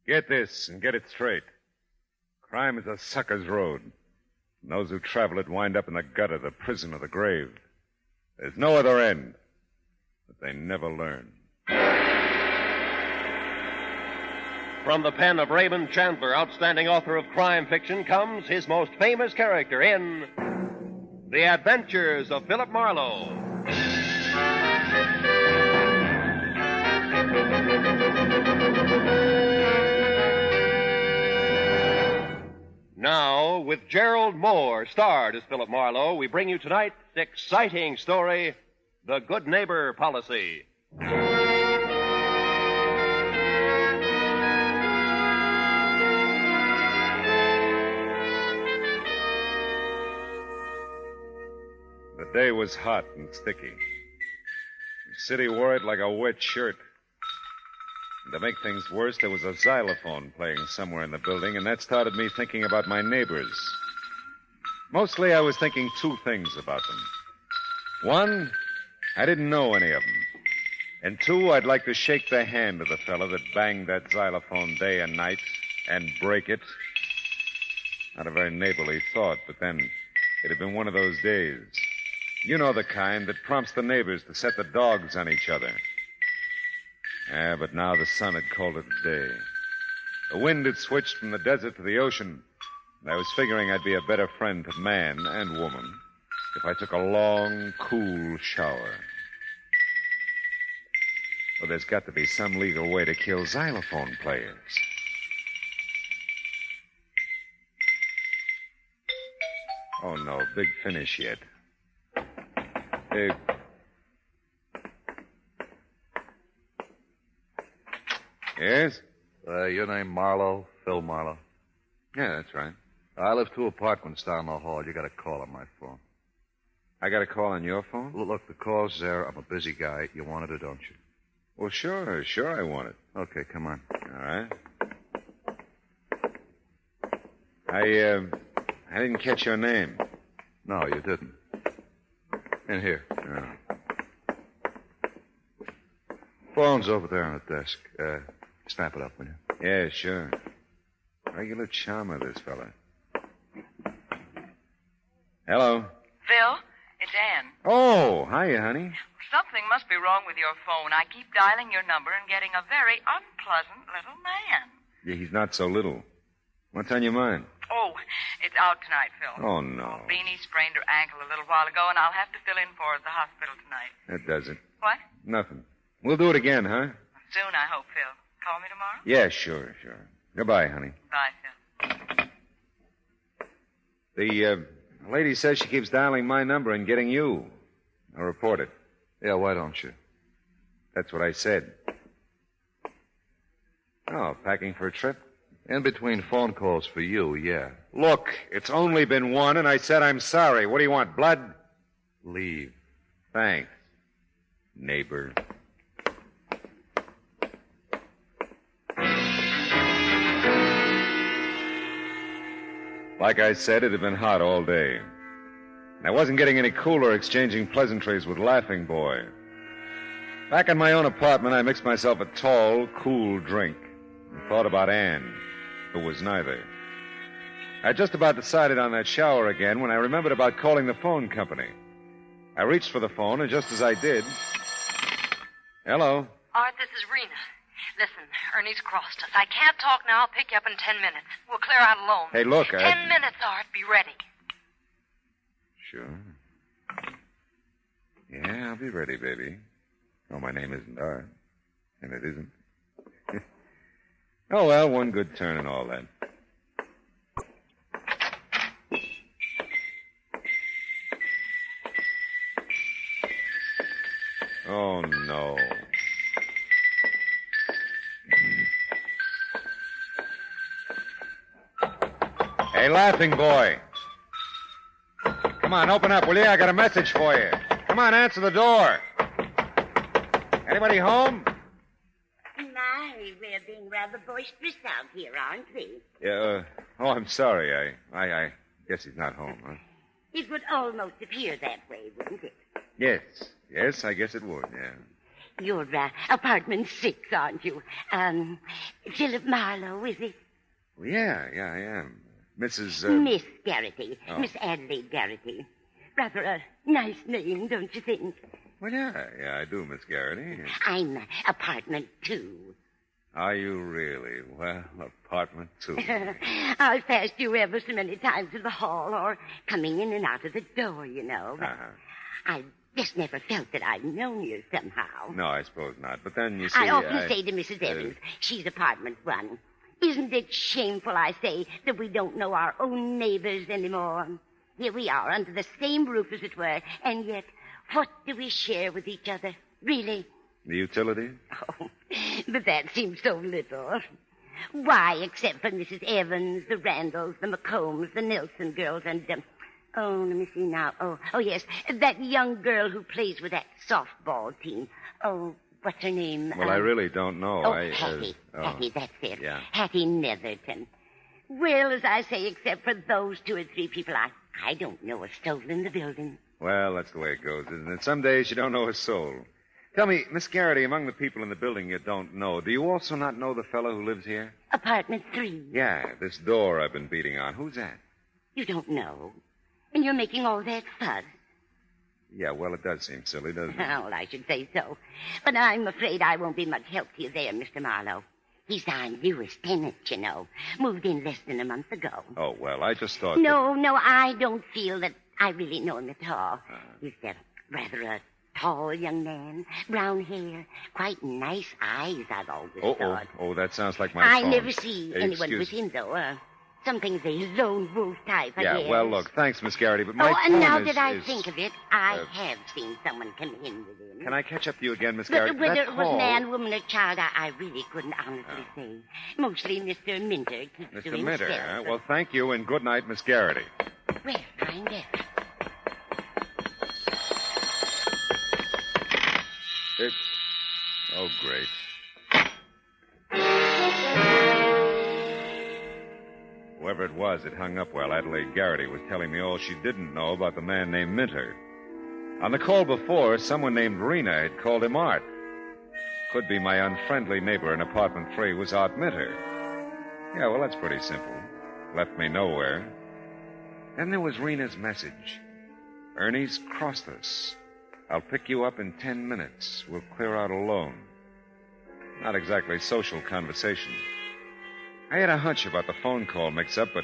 Get this and get it straight. Crime is a sucker's road. And those who travel it wind up in the gutter, the prison, or the grave. There's no other end. But they never learn. From the pen of Raymond Chandler, outstanding author of crime fiction, comes his most famous character in The Adventures of Philip Marlowe. Now, with Gerald Moore, starred as Philip Marlowe, we bring you tonight's exciting story, The Good Neighbor Policy. The day was hot and sticky. The city wore it like a wet shirt. And to make things worse, there was a xylophone playing somewhere in the building, and that started me thinking about my neighbors. Mostly I was thinking two things about them. One, I didn't know any of them. And two, I'd like to shake the hand of the fellow that banged that xylophone day and night and break it. Not a very neighborly thought, but then it had been one of those days. You know the kind that prompts the neighbors to set the dogs on each other. Yeah, but now the sun had called it a day. The wind had switched from the desert to the ocean, and I was figuring I'd be a better friend to man and woman if I took a long, cool shower. Well, there's got to be some legal way to kill xylophone players. Oh, no, big finish yet. Yes? Your name Marlowe? Phil Marlowe? Yeah, that's right. I live 2 apartments down the hall. You got a call on my phone. I got a call on your phone? Look, the call's there. I'm a busy guy. You want it or don't you? Well, sure I want it. Okay, come on. All right. I didn't catch your name. No, you didn't. In here. Oh. Phone's over there on the desk. Snap it up, will you? Yeah, sure. Regular charmer, this fella. Hello. Phil, it's Ann. Oh, hiya, honey. Something must be wrong with your phone. I keep dialing your number and getting a very unpleasant little man. Yeah, he's not so little. What's on your mind? Oh, it's out tonight, Phil. Oh, no. Beanie sprained her ankle a little while ago, and I'll have to fill in for her at the hospital tonight. That does it. What? Nothing. We'll do it again, huh? Soon, I hope, Phil. Call me tomorrow? Yeah, sure. Goodbye, honey. Bye, Phil. The lady says she keeps dialing my number and getting you. I'll report it. Yeah, why don't you? That's what I said. Oh, packing for a trip? In between phone calls for you, yeah. Look, it's only been one, and I said I'm sorry. What do you want, blood? Leave. Thanks, neighbor. Like I said, it had been hot all day. I wasn't getting any cooler exchanging pleasantries with Laughing Boy. Back in my own apartment, I mixed myself a tall, cool drink and thought about Ann, who was neither. I just about decided on that shower again when I remembered about calling the phone company. I reached for the phone, and just as I did... Hello? Art, this is Rena. Listen, Ernie's crossed us. I can't talk now. I'll pick you up in 10 minutes. We'll clear out alone. Hey, look, 10 minutes, Art. Be ready. Sure. Yeah, I'll be ready, baby. Oh, my name isn't Art. And it isn't. Oh, well, one good turn and all that. Oh, no. Hey, Laughing Boy. Come on, open up, will you? I got a message for you. Come on, answer the door. Anybody home? My, we're being rather boisterous out here, aren't we? Yeah, oh, I'm sorry. I guess he's not home, huh? It would almost appear that way, wouldn't it? Yes, I guess it would, yeah. You're apartment 6, aren't you? Philip Marlowe, is it? Well, yeah, I am. Mrs. Miss Garrity. Oh. Miss Adelaide Garrity. Rather a nice name, don't you think? Well, yeah, I do, Miss Garrity. I'm apartment 2. Are you really? Well, apartment 2. I've passed you ever so many times in the hall or coming in and out of the door, you know. But I just never felt that I'd known you somehow. No, I suppose not. But then, you see... I often say to Mrs. Evans, she's apartment 1, isn't it shameful, I say, that we don't know our own neighbors anymore? Here we are, under the same roof, as it were, and yet, what do we share with each other, really? The utilities? Oh, but that seems so little. Why, except for Mrs. Evans, the Randalls, the McCombs, the Nelson girls, and, let me see now. Oh, yes, that young girl who plays with that softball team. Oh, what's her name? Well, I really don't know. Hattie. Hattie, that's it. Yeah. Hattie Netherton. Well, as I say, except for those 2 or 3 people, I don't know a soul in the building. Well, that's the way it goes, isn't it? Some days you don't know a soul. Tell me, Miss Garrity, among the people in the building you don't know, do you also not know the fellow who lives here? Apartment 3. Yeah, this door I've been beating on. Who's that? You don't know? And you're making all that fuss? Yeah, well, it does seem silly, doesn't it? Well, I should say so. But I'm afraid I won't be much help to you there, Mr. Marlowe. He's our newest tenant, you know. Moved in less than a month ago. Oh, well, I just thought... No, I don't feel that I really know him at all. He's rather a tall young man, brown hair, quite nice eyes, I've always thought. Oh, that sounds like my I phone. never see anyone with him, though. Something of a lone wolf type, I guess. Yeah, well, look, thanks, Miss Garrity, but my and phone now is... that I think of it, I have seen someone come in with him. Can I catch up to you again, Miss But Garrity? whether That it was call- man, woman, or child, I really couldn't honestly say. Mostly Mr. Minter keeps to Mr. himself. Minter, huh? Well, thank you, and good night, Miss Garrity. Well, find out. Oh, great. Whoever it was, it hung up while Adelaide Garrity was telling me all she didn't know about the man named Minter. On the call before, someone named Rena had called him Art. Could be my unfriendly neighbor in apartment 3 was Art Minter. Yeah, well, that's pretty simple. Left me nowhere. Then there was Rena's message. Ernie's crossed us. I'll pick you up in 10 minutes. We'll clear out alone. Not exactly social conversation. I had a hunch about the phone call mix-up, but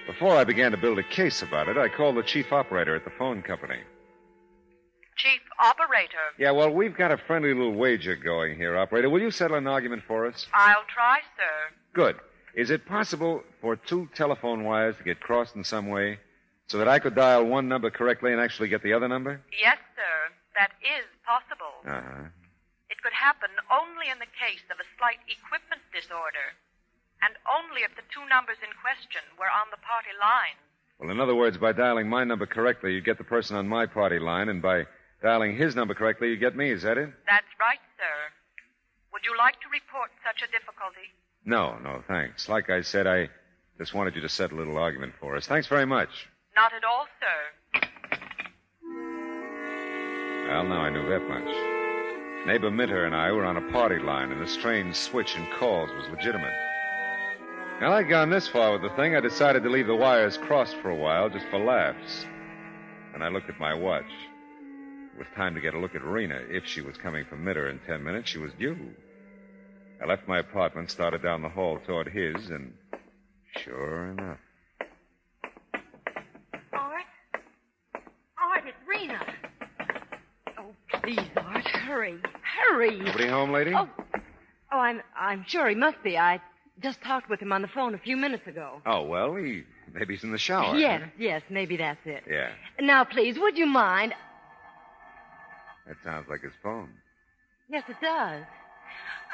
before I began to build a case about it, I called the chief operator at the phone company. Chief operator. Yeah, well, we've got a friendly little wager going here, operator. Will you settle an argument for us? I'll try, sir. Good. Is it possible for 2 telephone wires to get crossed in some way so that I could dial one number correctly and actually get the other number? Yes, sir. That is possible. Uh-huh. It could happen only in the case of a slight equipment disorder, and only if the 2 numbers in question were on the party line. Well, in other words, by dialing my number correctly, you get the person on my party line, and by dialing his number correctly, you get me. Is that it? That's right, sir. Would you like to report such a difficulty? No, thanks. Like I said, I just wanted you to settle a little argument for us. Thanks very much. Not at all, sir. Well, now I knew that much. Neighbor Minter and I were on a party line, and the strange switch in calls was legitimate. Now, I'd gone this far with the thing, I decided to leave the wires crossed for a while, just for laughs. And I looked at my watch. It was time to get a look at Rena. If she was coming from Minter in 10 minutes, she was due. I left my apartment, started down the hall toward his, and sure enough. Art, it's Rena. Oh, please, Art, hurry. Hurry. Nobody home, lady? Oh, I'm sure he must be. I just talked with him on the phone a few minutes ago. Oh, well, maybe he's in the shower. Yes, maybe that's it. Yeah. Now, please, would you mind? That sounds like his phone. Yes, it does.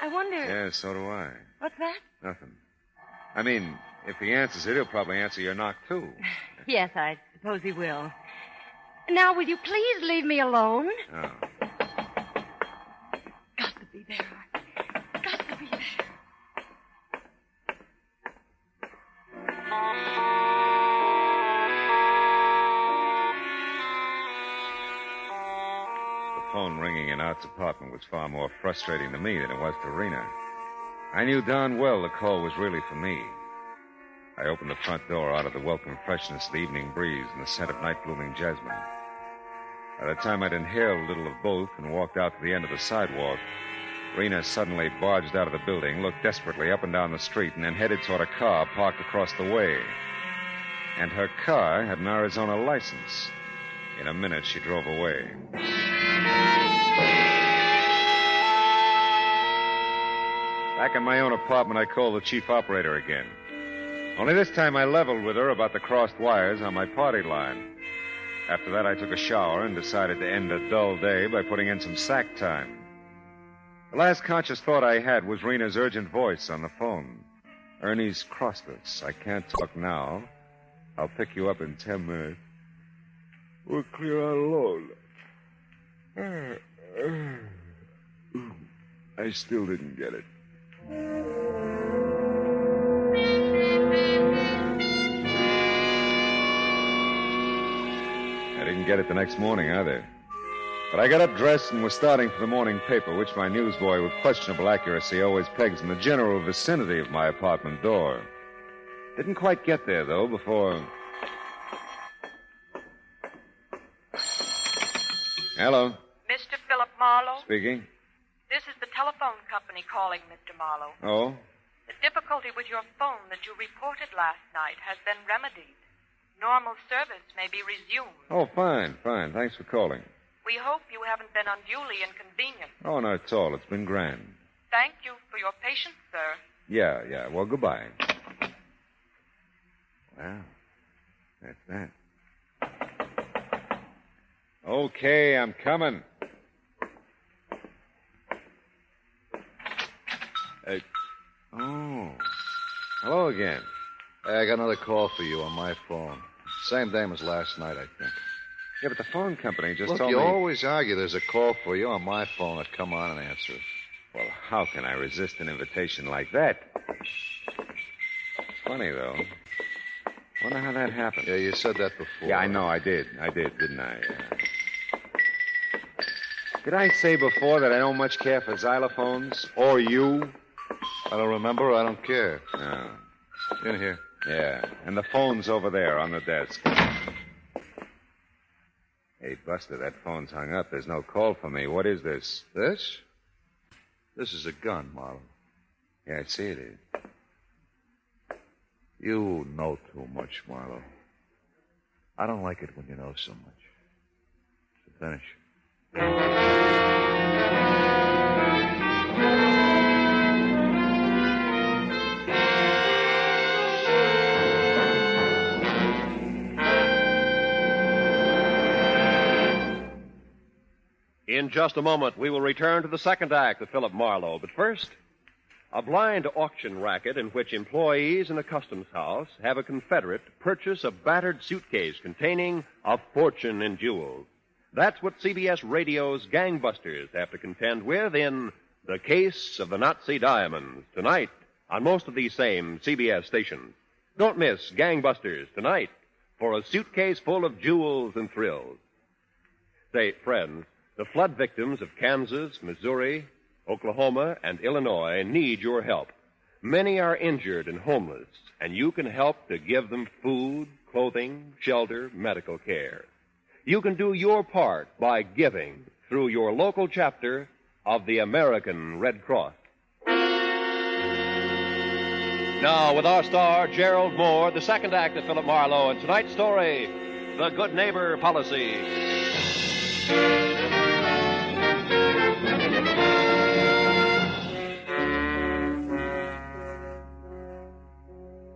I wonder... Yeah, so do I. What's that? Nothing. I mean, if he answers it, he'll probably answer your knock, too. Yes, I suppose he will. Now, will you please leave me alone? Oh. Got to be there, Art. Got to be there. The phone ringing hanging in Art's apartment was far more frustrating to me than it was to Rena. I knew darn well the call was really for me. I opened the front door out of the welcome freshness of the evening breeze and the scent of night-blooming jasmine. By the time I'd inhaled a little of both and walked out to the end of the sidewalk, Rena suddenly barged out of the building, looked desperately up and down the street, and then headed toward a car parked across the way. And her car had an Arizona license. In a minute, she drove away. Back in my own apartment, I called the chief operator again. Only this time I leveled with her about the crossed wires on my party line. After that, I took a shower and decided to end a dull day by putting in some sack time. The last conscious thought I had was Rena's urgent voice on the phone. Ernie's crossed us. I can't talk now. I'll pick you up in 10 minutes. We're clear on load. I still didn't get it. I didn't get it the next morning either. But I got up dressed and was starting for the morning paper, which my newsboy with questionable accuracy always pegs in the general vicinity of my apartment door. Didn't quite get there, though, before... Hello. Mr. Philip Marlowe? Speaking. This is the telephone company calling, Mr. Marlowe. Oh? The difficulty with your phone that you reported last night has been remedied. Normal service may be resumed. Oh, fine. Thanks for calling. We hope you haven't been unduly inconvenienced. Oh, not at all. It's been grand. Thank you for your patience, sir. Yeah. Well, goodbye. Well, that's that. Okay, I'm coming. Hey. Oh. Hello again. Hey, I got another call for you on my phone. Same name as last night, I think. Yeah, but the phone company just Look, told you me... always argue there's a call for you on my phone. I'd come on and answer it. Well, how can I resist an invitation like that? It's funny, though. Wonder how that happened. Yeah, you said that before. Yeah, I know. I did, didn't I? Did I say before that I don't much care for xylophones? Or you? I don't remember. I don't care. No. In here. Yeah, and the phone's over there on the desk. Hey, Buster, that phone's hung up. There's no call for me. What is this? This? This is a gun, Marlon. Yeah, I see it is. You know too much, Marlo. I don't like it when you know so much. So finish. In just a moment, we will return to the second act of Philip Marlowe. But first, a blind auction racket in which employees in a customs house have a confederate purchase a battered suitcase containing a fortune in jewels. That's what CBS Radio's gangbusters have to contend with in The Case of the Nazi Diamonds, tonight on most of these same CBS stations. Don't miss Gangbusters tonight for a suitcase full of jewels and thrills. Say, friends, the flood victims of Kansas, Missouri, Oklahoma, and Illinois need your help. Many are injured and homeless, and you can help to give them food, clothing, shelter, medical care. You can do your part by giving through your local chapter of the American Red Cross. Now, with our star, Gerald Moore, the second act of Philip Marlowe, and tonight's story, The Good Neighbor Policy.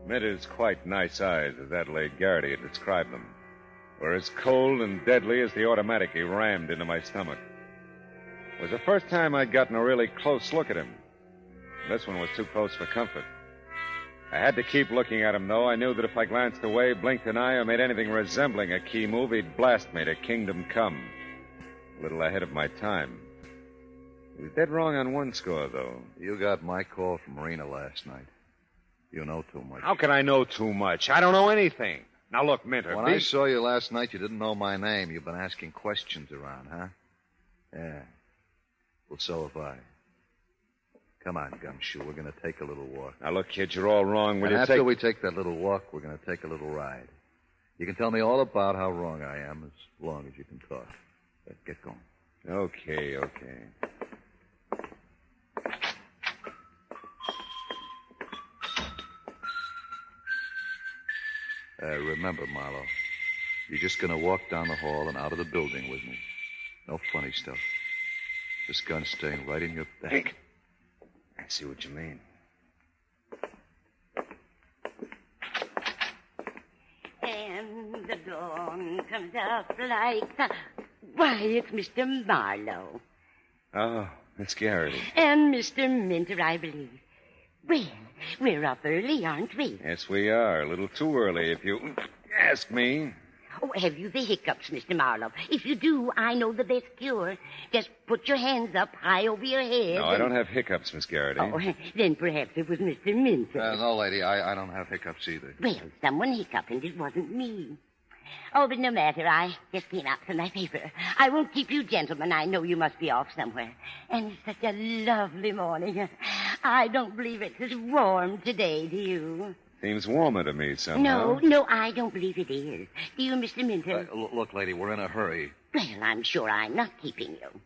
Mitter's quite nice eyes, as Adelaide Garrity had described them, were as cold and deadly as the automatic he rammed into my stomach. It was the first time I'd gotten a really close look at him. This one was too close for comfort. I had to keep looking at him, though. I knew that if I glanced away, blinked an eye, or made anything resembling a key move, he'd blast me to kingdom come. A little ahead of my time. He was dead wrong on one score, though. You got my call from Marina last night. You know too much. How can I know too much? I don't know anything. Now, look, Minter. When I saw you last night, you didn't know my name. You've been asking questions around, huh? Yeah. Well, so have I. Come on, Gumshoe. We're going to take a little walk. Now, look, kid, you're all wrong. Will And you after we take that little walk, we're going to take a little ride. You can tell me all about how wrong I am as long as you can talk. Let's get going. Okay. Remember, Marlowe, you're just going to walk down the hall and out of the building with me. No funny stuff. This gun staying right in your back. I see what you mean. And the dawn comes up like the... Why, it's Mr. Marlowe. Oh, Miss Garrity. And Mr. Minter, I believe. Well, we're up early, aren't we? Yes, we are. A little too early, if you ask me. Oh, have you the hiccups, Mr. Marlowe? If you do, I know the best cure. Just put your hands up high over your head. No, I don't have hiccups, Miss Garrity. Oh, then perhaps it was Mr. Minter. No, lady, I don't have hiccups either. Well, someone hiccuped, and it wasn't me. Oh, but no matter. I just came out for my paper. I won't keep you gentlemen. I know you must be off somewhere. And it's such a lovely morning. I don't believe it's as warm today, do you? Seems warmer to me somehow. No, I don't believe it is. Do you, Mr. Minter? Look, lady, we're in a hurry. Well, I'm sure I'm not keeping you.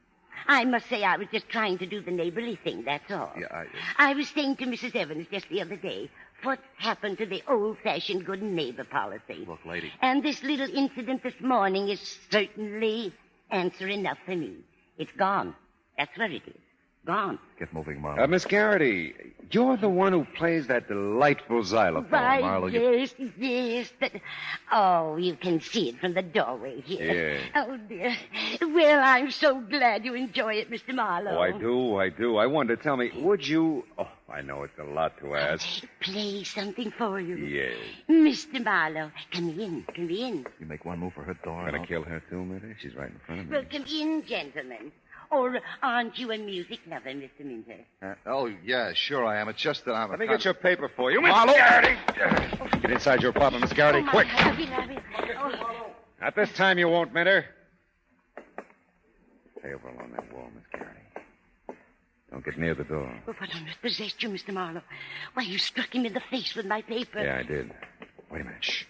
I must say I was just trying to do the neighborly thing, that's all. Yeah, I was saying to Mrs. Evans just the other day, what happened to the old-fashioned good neighbor policy? Look, lady. And this little incident this morning is certainly answer enough for me. It's gone. That's where it is. Gone. Get moving, Marlowe. Miss Garrity, you're the one who plays that delightful xylophone. Right, Marlowe, yes. But, oh, you can see it from the doorway here. Yeah. Oh, dear. Well, I'm so glad you enjoy it, Mr. Marlowe. Oh, I do. I wanted to tell me, would you... Oh, I know it's a lot to ask. Play something for you. Yes. Mr. Marlowe, come in. You make one move for her door. Gonna kill her too, Mitty? She's right in front of me. Well, come in, gentlemen. Or aren't you a music lover, Mr. Minter? Oh, yeah, sure I am. It's just that I'm Let me get your paper for you, Miss Garrity. Get inside your apartment, Miss Garrity, Oh, quick. Oh. At this time you won't, Minter. Stay over along that wall, Miss Garrity. Don't get near the door. Well, what on earth possessed you, Mr. Marlowe? Why, you struck him in the face with my paper. Yeah, I did. Wait a minute. Shh.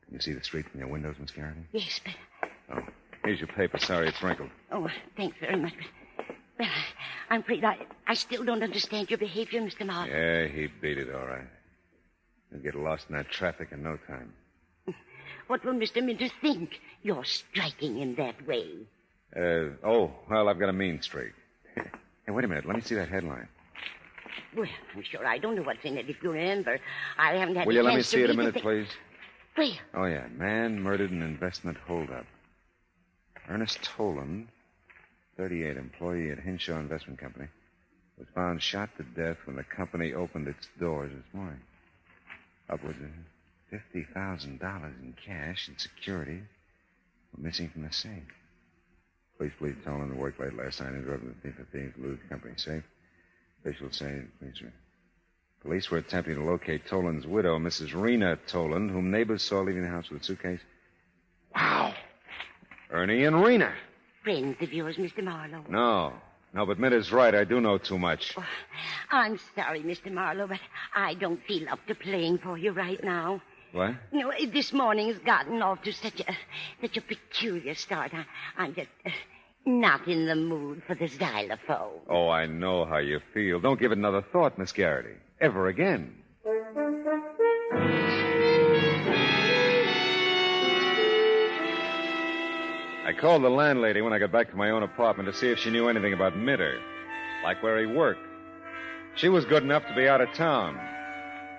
Can you see the street from your windows, Miss Garrity? Yes, but... Oh, here's your paper. Sorry, it's wrinkled. Oh, thanks very much. Well, I'm afraid I still don't understand your behavior, Mr. Marlowe. Yeah, he beat it, all right. You'll get lost in that traffic in no time. What will Mr. Minter think? You're striking him that way. Well, I've got a mean streak. Hey, wait a minute. Let me see that headline. Well, I'm sure I don't know what's in it. If you remember, I haven't had Will a you let me chance to see it a read the minute, thing. please? Well, Oh, yeah. Man murdered in investment holdup. Ernest Toland, 38, employee at Hinshaw Investment Company, was found shot to death when the company opened its doors this morning. Upwards of $50,000 in cash and securities were missing from the safe. Police believe Toland worked late last night and drove to the thief to lose the company safe. Officials say police were attempting to locate Toland's widow, Mrs. Rena Toland, whom neighbors saw leaving the house with a suitcase. Wow! Ernie and Rena. friends of yours, Mr. Marlowe. No, but Minter's right. I do know too much. Oh, I'm sorry, Mr. Marlowe, but I don't feel up to playing for you right now. What? You know, this morning has gotten off to such a peculiar start. I'm just not in the mood for the xylophone. Oh, I know how you feel. Don't give it another thought, Miss Garrity. Ever again. I called the landlady when I got back to my own apartment to see if she knew anything about Minter, like where he worked. She was good enough to be out of town.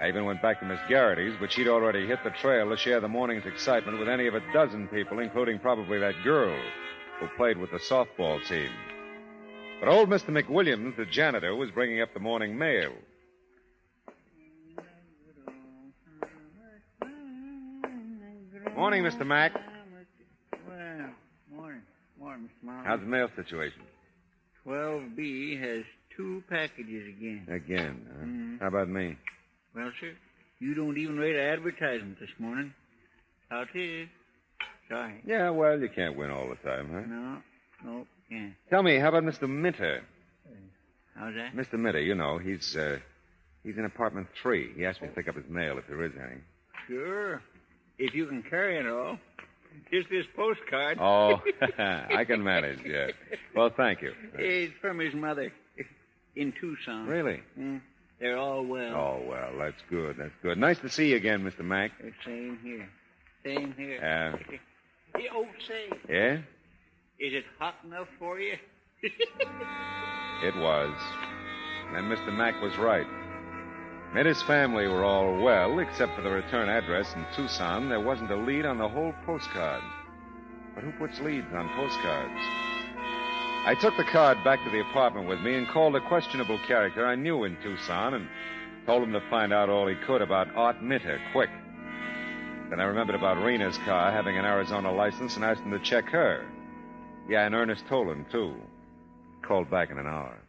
I even went back to Miss Garrity's, but she'd already hit the trail to share the morning's excitement with any of a dozen people, including probably that girl who played with the softball team. But old Mr. McWilliams, the janitor, was bringing up the morning mail. Morning, Mr. Mack. Well, morning, Mr. Marlowe. How's the mail situation? 12B has 2 packages again. Again, huh? Mhm. How about me? Well, sir, you don't even rate an advertisement this morning. How it is. Sorry. Yeah, well, you can't win all the time, huh? No. Yeah. Tell me, how about Mr. Minter? How's that? Mr. Minter, you know, he's in apartment 3. He asked me to pick up his mail if there is any. Sure. If you can carry it all. Just this postcard. Oh, I can manage, yeah. Well, thank you. It's from his mother in Tucson. Really? Yeah. They're all well. Oh, well, that's good. That's good. Nice to see you again, Mr. Mack. Same here. Same here. Hey, say. Yeah? Is it hot enough for you? It was. And Mr. Mack was right. Me and his family were all well, except for the return address in Tucson. There wasn't a lead on the whole postcard. But who puts leads on postcards? I took the card back to the apartment with me and called a questionable character I knew in Tucson and told him to find out all he could about Art Minter, quick. Then I remembered about Rena's car having an Arizona license and asked him to check her. Yeah, and Ernest Tolan, too. Called back in an hour.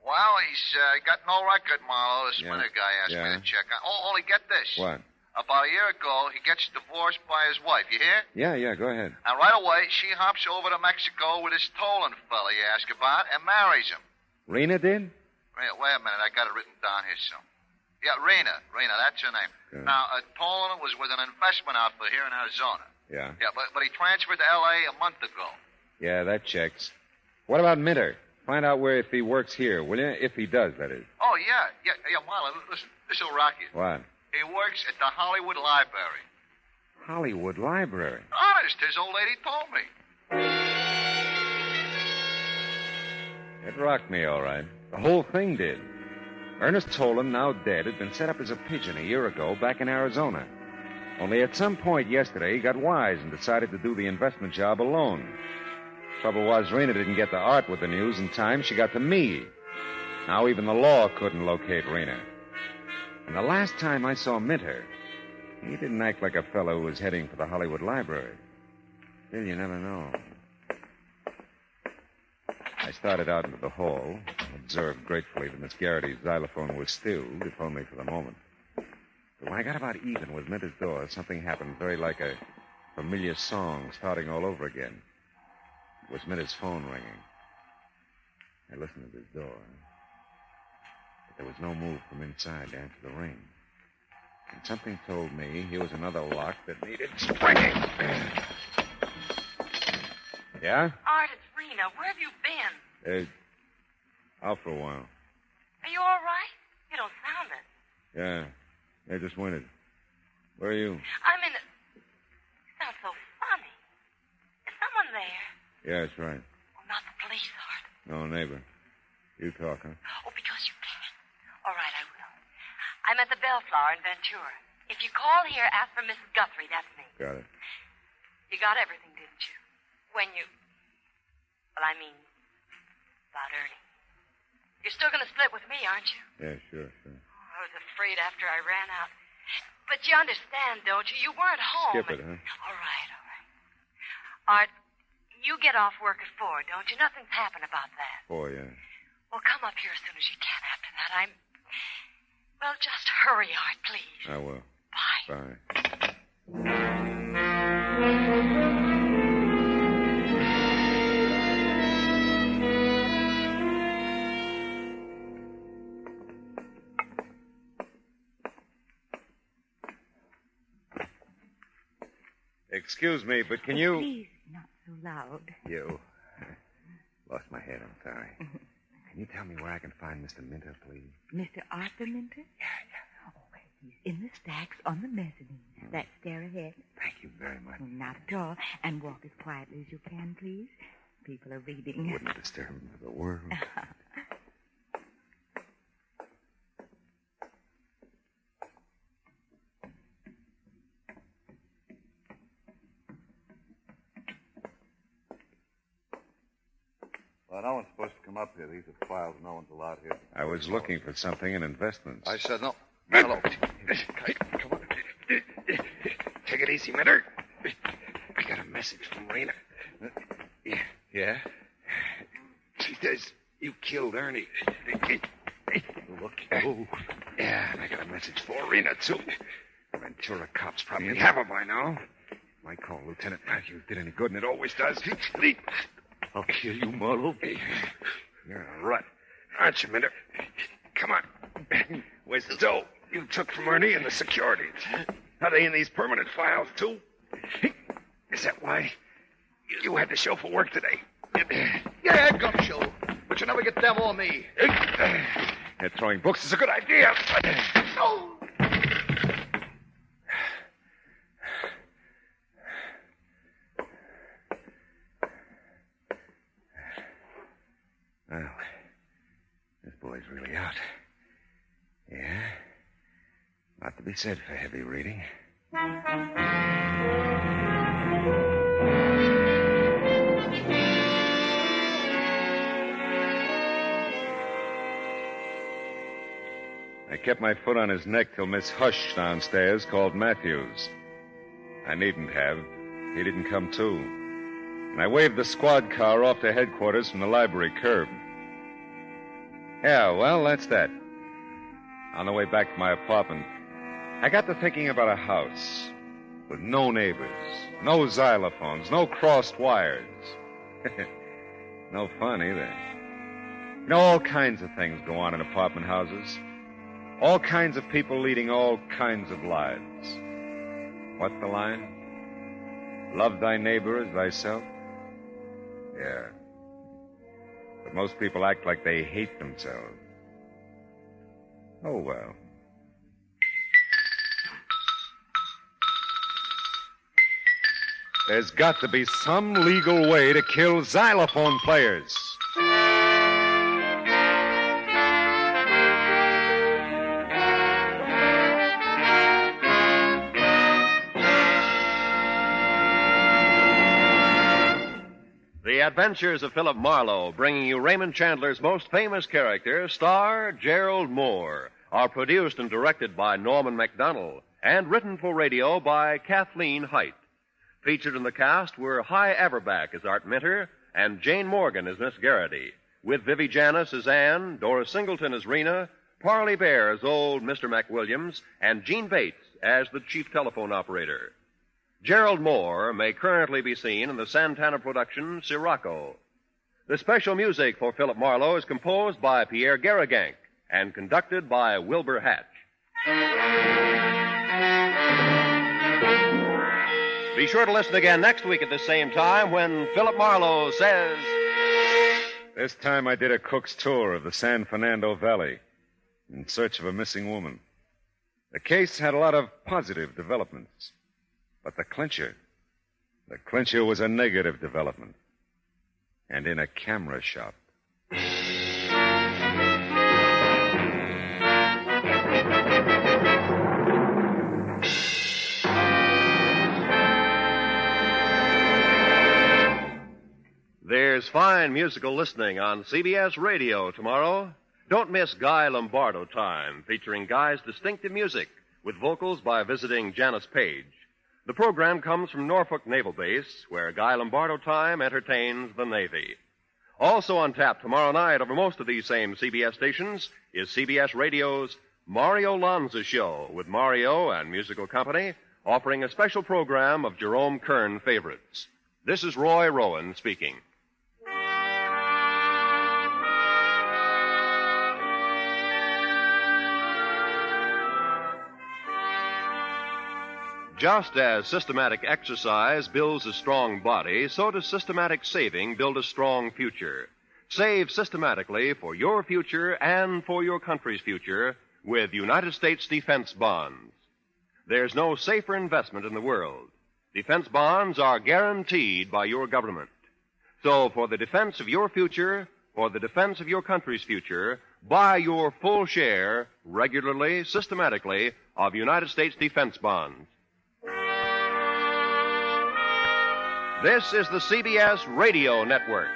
Well, he's got no record, Marlowe. This Minter guy asked me to check on. Oh, only get this. What? About a year ago, he gets divorced by his wife. You hear? Yeah, go ahead. And right away, she hops over to Mexico with this Tolan fella you asked about and marries him. Rena did? Wait a minute. I got it written down here, so. Yeah, Rena, that's her name. Good. Now, Tolan was with an investment outfit here in Arizona. Yeah. Yeah, but he transferred to L.A. a month ago. Yeah, that checks. What about Minter? Find out where if he works here, will you? If he does, that is. Oh, yeah, Marlon, listen, this'll rock you. What? He works at the Hollywood Library. Hollywood Library? Honest, his old lady told me. It rocked me, all right. The whole thing did. Ernest Tolan, now dead, had been set up as a pigeon a year ago back in Arizona. Only at some point yesterday, he got wise and decided to do the investment job alone. Trouble was, Rena didn't get to Art with the news in time. She got to me. Now even the law couldn't locate Rena. And the last time I saw Minter, he didn't act like a fellow who was heading for the Hollywood Library. Still, you never know. I started out into the hall, observed gratefully that Miss Garrity's xylophone was stilled, if only for the moment. But when I got about even with Minter's door, something happened very like a familiar song starting all over again. It was Minter's phone ringing. I listened at his door. But there was no move from inside to answer the ring. And something told me here was another lock that needed springing. Yeah? Art, it's Rena. Where have you been? Out for a while. Are you all right? You don't sound it. Yeah. I just went it. Where are you? I'm in You sound so funny. Is someone there? Yeah, that's right. Oh, not the police, Art. No, neighbor. You talk, huh? Oh, because you can. All right, I will. I'm at the Bellflower in Ventura. If you call here, ask for Mrs. Guthrie. That's me. Got it. You got everything, didn't you? When you... Well, I mean, about Ernie. You're still going to split with me, aren't you? Yeah, sure. Oh, I was afraid after I ran out. But you understand, don't you? You weren't home. Skip it, huh? All right. Art, you get off work at 4, don't you? Nothing's happened about that. 4, yeah. Well, come up here as soon as you can after that. Well, just hurry, Art, please. I will. Bye. Bye. Excuse me, but can you... Please, not so loud. You. Lost my head, I'm sorry. Can you tell me where I can find Mr. Minter, please? Mr. Arthur Minter? Yeah. Oh, well, he's in the stacks on the mezzanine. That stair ahead. Thank you very much. Not at all. And walk as quietly as you can, please. People are reading. Wouldn't disturb him for the world. Well, no one's supposed to come up here. These are files. No one's allowed here. I was looking for something in investments. I said no. Hello. Come on. Take it easy, Minter. I got a message from Rena. Yeah? She says you killed Ernie. Look. Oh. Yeah, and I got a message for Rena, too. The Ventura cops probably have her by now. Might call Lieutenant Matthews did any good, and it always does. I'll kill you, Marlowe. You're a rut, aren't you, Minter? Come on. Where's the dough you took from Ernie and the securities? Are they in these permanent files, too? Is that why you had to show for work today? Yeah, gumshoe. But you never get them or me. That throwing books is a good idea. Oh. Well, this boy's really out. Yeah. Not to be said for heavy reading. I kept my foot on his neck till Miss Hush downstairs called Matthews. I needn't have. He didn't come too. And I waved the squad car off to headquarters from the library curb. Yeah, well, that's that. On the way back to my apartment, I got to thinking about a house with no neighbors, no xylophones, no crossed wires. No fun either. You know, all kinds of things go on in apartment houses. All kinds of people leading all kinds of lives. What's the line? Love thy neighbor as thyself? Yeah. But most people act like they hate themselves. Oh, well. There's got to be some legal way to kill xylophone players. The Adventures of Philip Marlowe, bringing you Raymond Chandler's most famous character, star Gerald Moore, are produced and directed by Norman MacDonald and written for radio by Kathleen Height. Featured in the cast were Hy Averback as Art Minter and Jane Morgan as Miss Garrity, with Vivi Janis as Anne, Dora Singleton as Rena, Parley Bear as old Mr. McWilliams, and Gene Bates as the chief telephone operator. Gerald Moore may currently be seen in the Santana production Sirocco. The special music for Philip Marlowe is composed by Pierre Garrigank and conducted by Wilbur Hatch. Be sure to listen again next week at the same time when Philip Marlowe says... This time I did a cook's tour of the San Fernando Valley in search of a missing woman. The case had a lot of positive developments. But the clincher was a negative development. And in a camera shop. There's fine musical listening on CBS Radio tomorrow. Don't miss Guy Lombardo Time, featuring Guy's distinctive music with vocals by visiting Janice Page. The program comes from Norfolk Naval Base, where Guy Lombardo Time entertains the Navy. Also on tap tomorrow night over most of these same CBS stations is CBS Radio's Mario Lanza Show, with Mario and musical company offering a special program of Jerome Kern favorites. This is Roy Rowan speaking. Just as systematic exercise builds a strong body, so does systematic saving build a strong future. Save systematically for your future and for your country's future with United States defense bonds. There's no safer investment in the world. Defense bonds are guaranteed by your government. So for the defense of your future, for the defense of your country's future, buy your full share regularly, systematically, of United States defense bonds. This is the CBS Radio Network.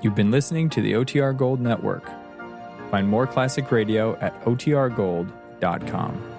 You've been listening to the OTR Gold Network. Find more classic radio at otrgold.com.